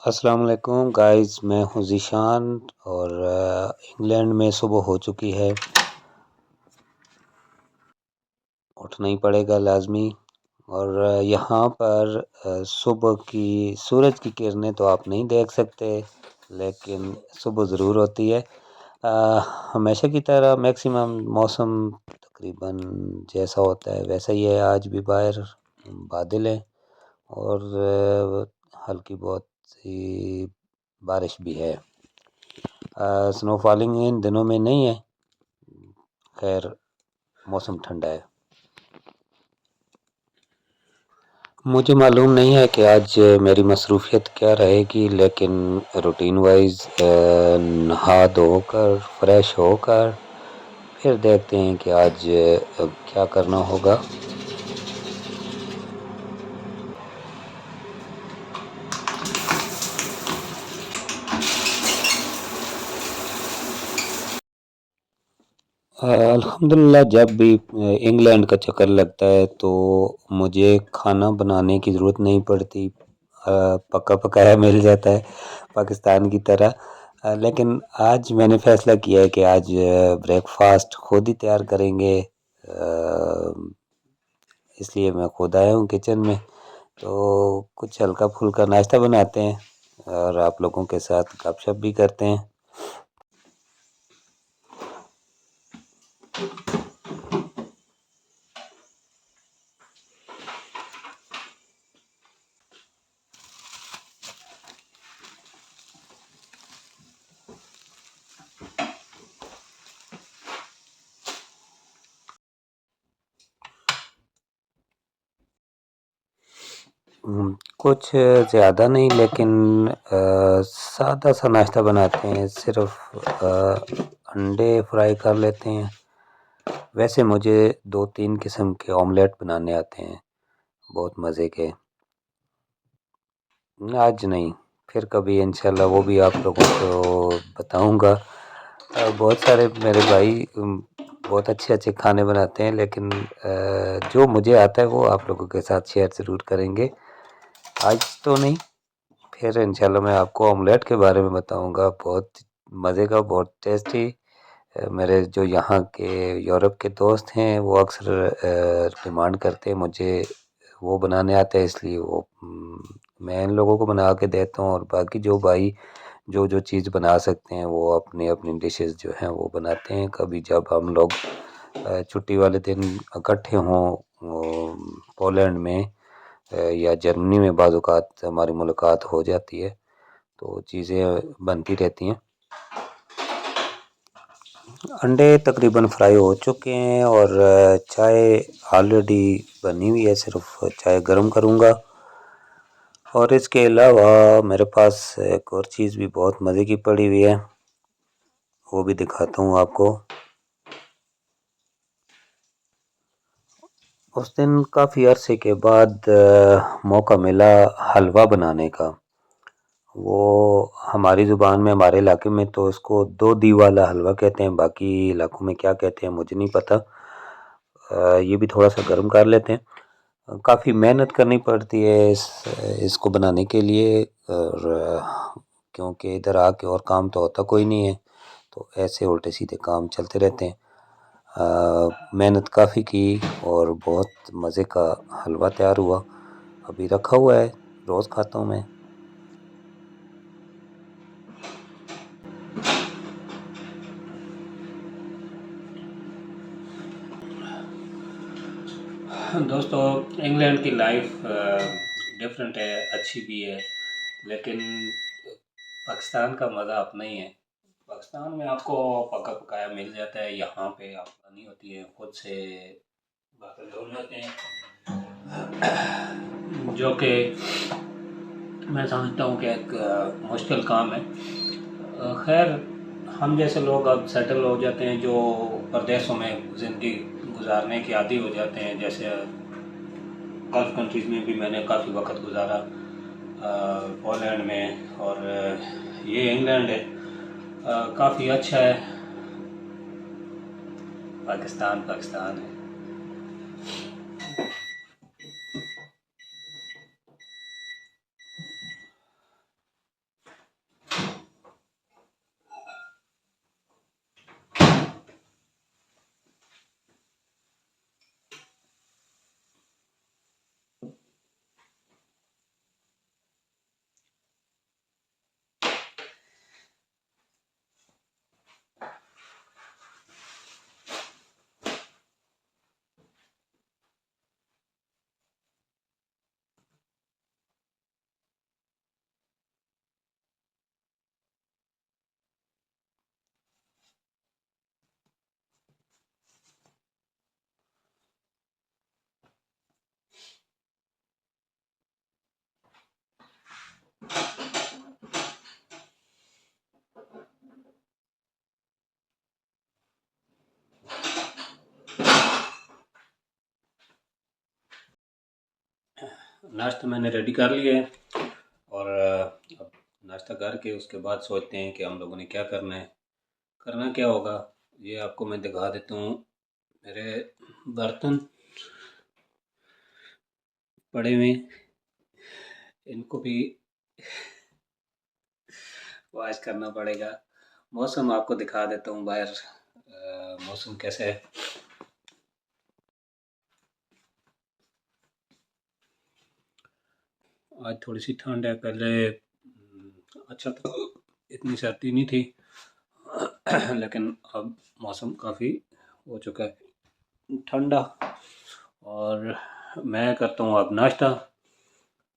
अस्सलाम वालेकुम गाइस, मैं हूँ ज़ीशान और इंग्लैंड में सुबह हो चुकी है। उठना ही पड़ेगा लाज़मी। और यहाँ पर सुबह की सूरज की किरणें तो आप नहीं देख सकते, लेकिन सुबह ज़रूर होती है। अ, हमेशा की तरह मैक्सिमम मौसम तकरीबन जैसा होता है वैसा ही है। आज भी बाहर बादल हैं और हल्की बहुत सी बारिश भी है। स्नो फॉलिंग इन दिनों में नहीं है। खैर, मौसम ठंडा है। मुझे मालूम नहीं है कि आज मेरी मसरूफ़ियत क्या रहेगी, लेकिन रूटीन वाइज़ नहा धोकर फ्रेश होकर फिर देखते हैं कि आज क्या करना होगा। अल्हम्दुलिल्लाह, जब भी इंग्लैंड का चक्कर लगता है तो मुझे खाना बनाने की ज़रूरत नहीं पड़ती। पका पकाया मिल जाता है पाकिस्तान की तरह। लेकिन आज मैंने फ़ैसला किया है कि आज ब्रेकफ़ास्ट खुद ही तैयार करेंगे। इसलिए मैं खुद आया हूँ किचन में, तो कुछ हल्का फुल्का नाश्ता बनाते हैं और आप लोगों के साथ गपशप भी करते हैं। कुछ ज़्यादा नहीं, लेकिन सादा सा नाश्ता बनाते हैं। सिर्फ अंडे फ्राई कर लेते हैं। वैसे मुझे 2-3 किस्म के ऑमलेट बनाने आते हैं, बहुत मज़े के। आज नहीं, फिर कभी इंशाल्लाह वो भी आप लोगों को बताऊंगा। बहुत सारे मेरे भाई बहुत अच्छे अच्छे खाने बनाते हैं, लेकिन जो मुझे आता है वो आप लोगों के साथ शेयर ज़रूर करेंगे। आज तो नहीं, फिर इंशाल्लाह मैं आपको ऑमलेट के बारे में बताऊंगा। बहुत मज़े का, बहुत टेस्टी। मेरे जो यहाँ के यूरोप के दोस्त हैं वो अक्सर डिमांड करते हैं मुझे वो बनाने आता है, इसलिए वो मैं इन लोगों को बना के देता हूँ। और बाकी जो भाई जो जो चीज़ बना सकते हैं वो अपनी अपनी डिशेस जो हैं वो बनाते हैं। कभी जब हम लोग छुट्टी वाले दिन इकट्ठे हों पोलैंड में या जर्मनी में, बाज़ औक़ात हमारी मुलाकात हो जाती है तो चीज़ें बनती रहती हैं। अंडे तकरीबन फ्राई हो चुके हैं और चाय ऑलरेडी बनी हुई है, सिर्फ चाय गर्म करूँगा। और इसके अलावा मेरे पास एक और चीज़ भी बहुत मज़े की पड़ी हुई है, वो भी दिखाता हूँ आपको। उस दिन काफ़ी अरसे के बाद मौका मिला हलवा बनाने का। वो हमारी ज़ुबान में, हमारे इलाके में तो उसको दो दी वाला हलवा कहते हैं, बाकी इलाकों में क्या कहते हैं मुझे नहीं पता। ये भी थोड़ा सा गर्म कर लेते हैं। काफ़ी मेहनत करनी पड़ती है इसको बनाने के लिए, और क्योंकि इधर आके और काम तो होता कोई नहीं है, तो ऐसे उल्टे सीधे काम चलते रहते हैं। मेहनत काफ़ी की और बहुत मज़े का हलवा तैयार हुआ। अभी रखा हुआ है, रोज़ खाता हूँ मैं। दोस्तों, इंग्लैंड की लाइफ डिफरेंट है, अच्छी भी है, लेकिन पाकिस्तान का मज़ा अपना ही है। पाकिस्तान में आपको पका पकाया मिल जाता है, यहाँ पे आपको नहीं होती है, खुद से बर्तन धुल जाते हैं, जो कि मैं समझता हूँ कि एक मुश्किल काम है। खैर, हम जैसे लोग अब सेटल हो जाते हैं, जो प्रदेशों में ज़िंदगी गुजारने के आदी हो जाते हैं, जैसे गल्फ़ कंट्रीज़ में भी मैंने काफ़ी वक्त गुजारा, पोलैंड में, और ये इंग्लैंड है। काफ़ी अच्छा है। पाकिस्तान पाकिस्तान है। नाश्ता मैंने रेडी कर लिया है और अब नाश्ता करके उसके बाद सोचते हैं कि हम लोगों ने क्या करना है। करना क्या होगा ये आपको मैं दिखा देता हूँ। मेरे बर्तन पड़े हुए हैं, इनको भी वॉश करना पड़ेगा। मौसम आपको दिखा देता हूँ बाहर मौसम कैसा है। आज थोड़ी सी ठंड है, पहले अच्छा था, इतनी सर्दी नहीं थी लेकिन अब मौसम काफ़ी हो चुका है ठंडा। और मैं करता हूँ अब नाश्ता।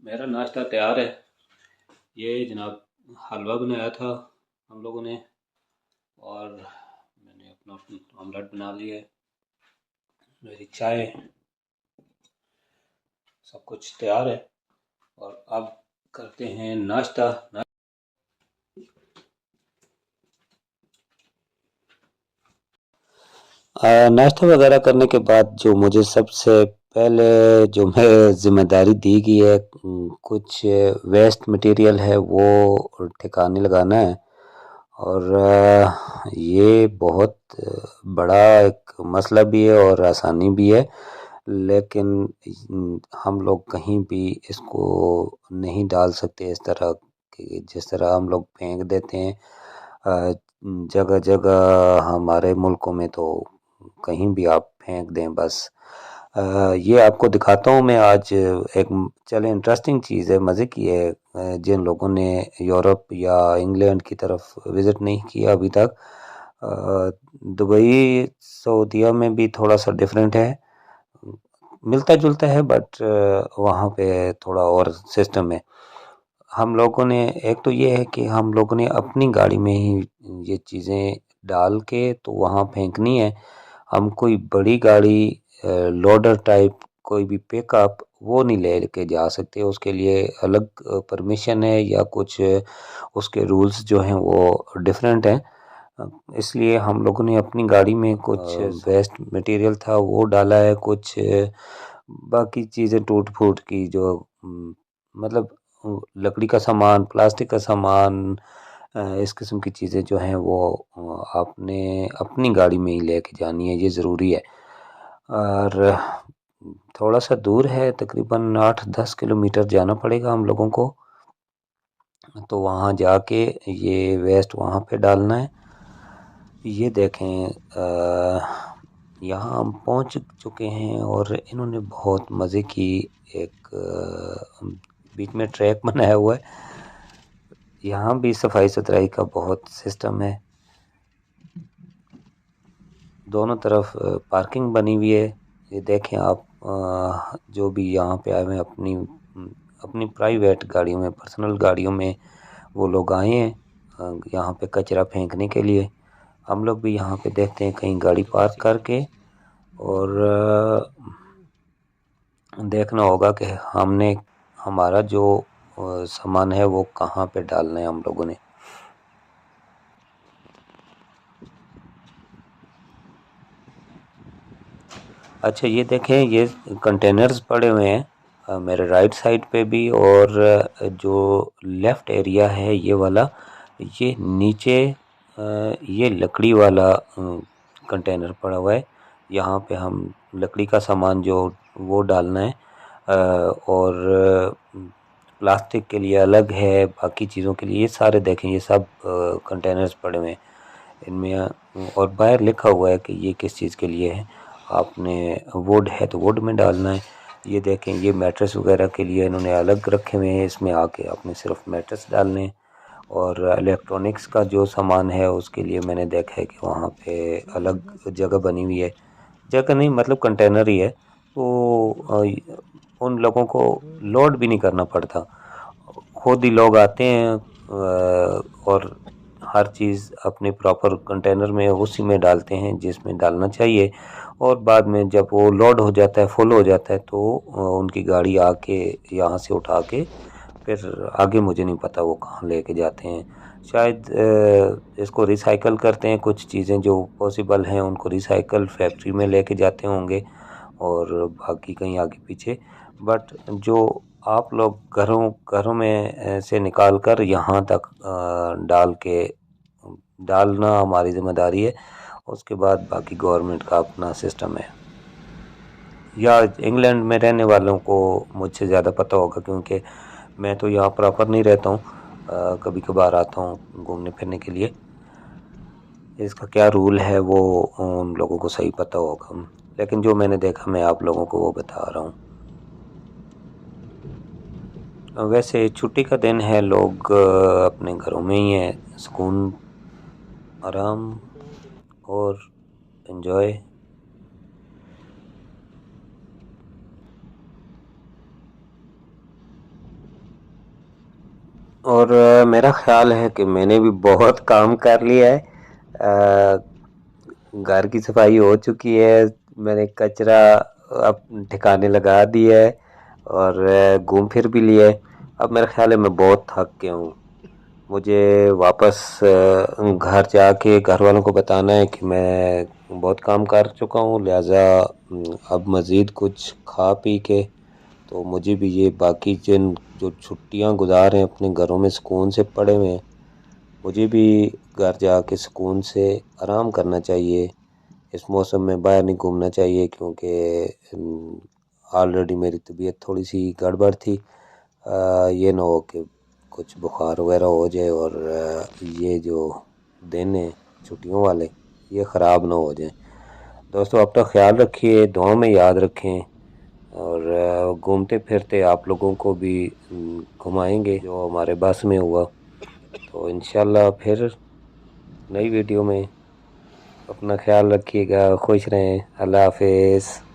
मेरा नाश्ता तैयार है। ये जनाब हलवा बनाया था हम लोगों ने और मैंने अपना ऑमलेट बना लिया है। मेरी चाय, सब कुछ तैयार है और अब करते हैं नाश्ता। नाश्ता वगैरह करने के बाद जो मुझे सबसे पहले जो मैं ज़िम्मेदारी दी गई है, कुछ वेस्ट मटेरियल है वो ठिकाने लगाना है। और ये बहुत बड़ा एक मसला भी है और आसानी भी है, लेकिन हम लोग कहीं भी इसको नहीं डाल सकते इस तरह कि जिस तरह हम लोग फेंक देते हैं जगह जगह हमारे मुल्कों में। तो कहीं भी आप फेंक दें बस। ये आपको दिखाता हूँ मैं आज एक चले इंटरेस्टिंग चीज़ है, मज़े की है। जिन लोगों ने यूरोप या इंग्लैंड की तरफ विज़िट नहीं किया अभी तक, दुबई सऊदीया में भी थोड़ा सा डिफरेंट है, मिलता जुलता है, बट वहाँ पे थोड़ा और सिस्टम है। हम लोगों ने एक तो ये है कि हम लोगों ने अपनी गाड़ी में ही ये चीज़ें डाल के तो वहाँ फेंकनी है। हम कोई बड़ी गाड़ी लोडर टाइप कोई भी पिकअप वो नहीं लेके जा सकते, उसके लिए अलग परमिशन है या कुछ उसके रूल्स जो हैं वो डिफरेंट हैं। इसलिए हम लोगों ने अपनी गाड़ी में कुछ वेस्ट मटेरियल था वो डाला है, कुछ बाकी चीज़ें टूट फूट की जो मतलब लकड़ी का सामान, प्लास्टिक का सामान, इस किस्म की चीज़ें जो हैं वो आपने अपनी गाड़ी में ही लेके जानी है, ये ज़रूरी है। और थोड़ा सा दूर है, तकरीबन 8-10 किलोमीटर जाना पड़ेगा हम लोगों को। तो वहाँ जाके ये वेस्ट वहाँ पे डालना है। ये देखें यहाँ हम पहुँच चुके हैं और इन्होंने बहुत मज़े की एक बीच में ट्रैक बनाया हुआ है। यहाँ भी सफाई सुथराई का बहुत सिस्टम है, दोनों तरफ पार्किंग बनी हुई है। ये देखें आप, जो भी यहाँ पे आए हुए हैं अपनी प्राइवेट गाड़ियों में, पर्सनल गाड़ियों में वो लोग आए हैं यहाँ पे कचरा फेंकने के लिए। हम लोग भी यहाँ पे देखते हैं कहीं गाड़ी पार्क करके और देखना होगा कि हमने हमारा जो सामान है वो कहाँ पे डालना है हम लोगों ने। अच्छा ये देखें, ये कंटेनर्स पड़े हुए हैं मेरे राइट साइड पे भी, और जो लेफ़्ट एरिया है ये वाला, ये नीचे ये लकड़ी वाला कंटेनर पड़ा हुआ है। यहाँ पे हम लकड़ी का सामान जो वो डालना है और प्लास्टिक के लिए अलग है, बाकी चीज़ों के लिए ये सारे देखें, ये सब कंटेनर्स पड़े हुए हैं इनमें। और बाहर लिखा हुआ है कि ये किस चीज़ के लिए है। आपने वुड है तो वुड में डालना है। ये देखें, ये मैट्रेस वगैरह के लिए इन्होंने अलग रखे हुए हैं, इसमें आके आपने सिर्फ मैट्रेस डालने हैं। और इलेक्ट्रॉनिक्स का जो सामान है उसके लिए मैंने देखा है कि वहाँ पे अलग जगह बनी हुई है, जगह नहीं मतलब कंटेनर ही है, तो उन लोगों को लोड भी नहीं करना पड़ता, खुद ही लोग आते हैं और हर चीज़ अपने प्रॉपर कंटेनर में उसी में डालते हैं जिसमें डालना चाहिए। और बाद में जब वो लोड हो जाता है, फुल हो जाता है, तो उनकी गाड़ी आके यहाँ से उठा के फिर आगे मुझे नहीं पता वो कहाँ लेके जाते हैं। शायद इसको रिसाइकल करते हैं, कुछ चीज़ें जो पॉसिबल हैं उनको रिसाइकल फैक्ट्री में लेके जाते होंगे और बाकी कहीं आगे पीछे। बट जो आप लोग घरों में से निकाल कर यहाँ तक डालना हमारी ज़िम्मेदारी है। उसके बाद बाकी गवर्नमेंट का अपना सिस्टम है। या इंग्लैंड में रहने वालों को मुझसे ज़्यादा पता होगा, क्योंकि मैं तो यहाँ प्रॉपर नहीं रहता हूँ, कभी कभार आता हूँ घूमने फिरने के लिए। इसका क्या रूल है वो उन लोगों को सही पता होगा, लेकिन जो मैंने देखा मैं आप लोगों को वो बता रहा हूँ। वैसे छुट्टी का दिन है, लोग अपने घरों में ही हैं, सुकून, आराम और एंजॉय। और मेरा ख्याल है कि मैंने भी बहुत काम कर लिया है। घर की सफाई हो चुकी है, मैंने कचरा अब ठिकाने लगा दिया है और घूम फिर भी लिया है। अब मेरा ख्याल है मैं बहुत थक गया हूँ। मुझे वापस घर जाके घर वालों को बताना है कि मैं बहुत काम कर चुका हूँ, लिहाजा अब मज़ीद कुछ खा पी के तो मुझे भी ये बाकी जिन जो छुट्टियां गुजार हैं अपने घरों में सुकून से पड़े हुए हैं, मुझे भी घर जाके सुकून से आराम करना चाहिए। इस मौसम में बाहर नहीं घूमना चाहिए, क्योंकि ऑलरेडी मेरी तबीयत थोड़ी सी गड़बड़ थी। ये ना हो कि कुछ बुखार वगैरह हो जाए और ये जो दिन है छुट्टियों वाले ये ख़राब ना हो जाए। दोस्तों, अपना ख्याल रखिए, दुआ में याद रखें और घूमते फिरते आप लोगों को भी घुमाएंगे जो हमारे बस में हुआ। तो इंशाल्लाह फिर नई वीडियो में। अपना ख्याल रखिएगा, खुश रहें, अल्लाह हाफिज़।